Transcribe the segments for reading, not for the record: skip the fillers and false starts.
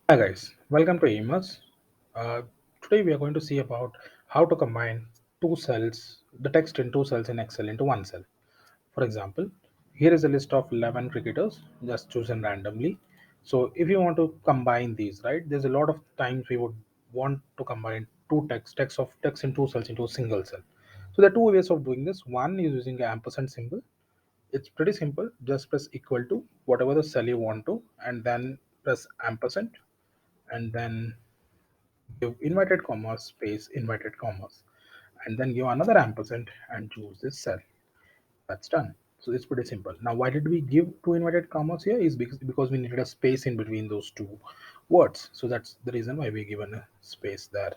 Hi guys, welcome to Aimers. Today we are going to see about how to combine two cells, the text in two cells in Excel into one cell. For example, here is a list of 11 cricketers just chosen randomly. So if you want to combine these, right, there's a lot of times we would want to combine two text in two cells into a single cell. So there are two ways of doing this. One is using the ampersand symbol. It's pretty simple. Just press equal to whatever the cell you want to, and then press ampersand and then give inverted commas space inverted commas and then give another ampersand and choose this cell. That's done. So it's pretty simple. Now why did we give two inverted commas here is because we needed a space in between those two words. So that's the reason why we given a space there,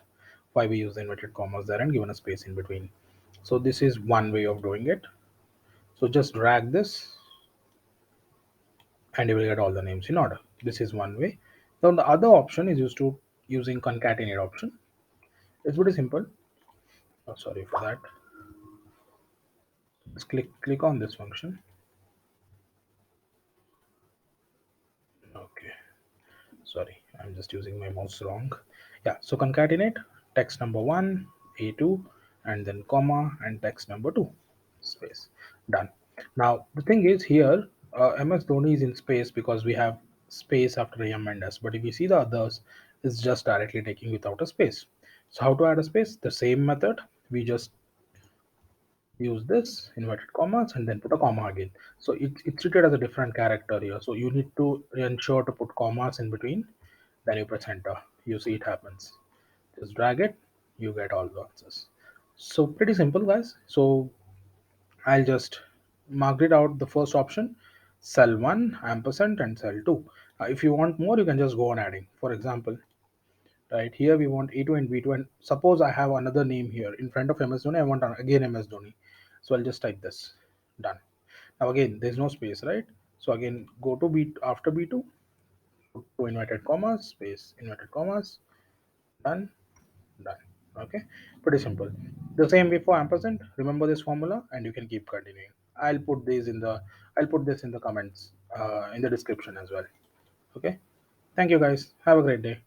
why we use the inverted commas there and given a space in between. So this is one way of doing it. So just drag this and you will get all the names in order. This is one way. Now the other option is used to using concatenate option. It's pretty simple. Oh, sorry for that. Just click on this function. Okay, sorry, I'm just using my mouse wrong. Yeah, so concatenate text number one, a2, and then comma and text number two, space. Done. Now the thing is here, MS Dhoni is in space because we have space after AM and S. But if you see the others, it's just directly taking without a space. So how to add a space? The same method. We just use this inverted commas and then put a comma again. So it's treated as a different character here. So you need to ensure to put commas in between, then you press enter. You see it happens. Just drag it, you get all the answers. So pretty simple, guys. So I'll just mark it out the first option, cell 1, ampersand, and cell 2. If you want more, you can just go on adding. For example, right here we want A2 and B2, and suppose I have another name here in front of MS Dhoni, I want again MS Dhoni. So I'll just type this. Done. Now again, there's no space, right? So again, go to B after B2, put two inverted commas, space, inverted commas, done, done. Okay, pretty simple. The same way for ampersand. Remember this formula, and you can keep continuing. I'll put this in the comments, in the description as well. Okay. Thank you guys. Have a great day.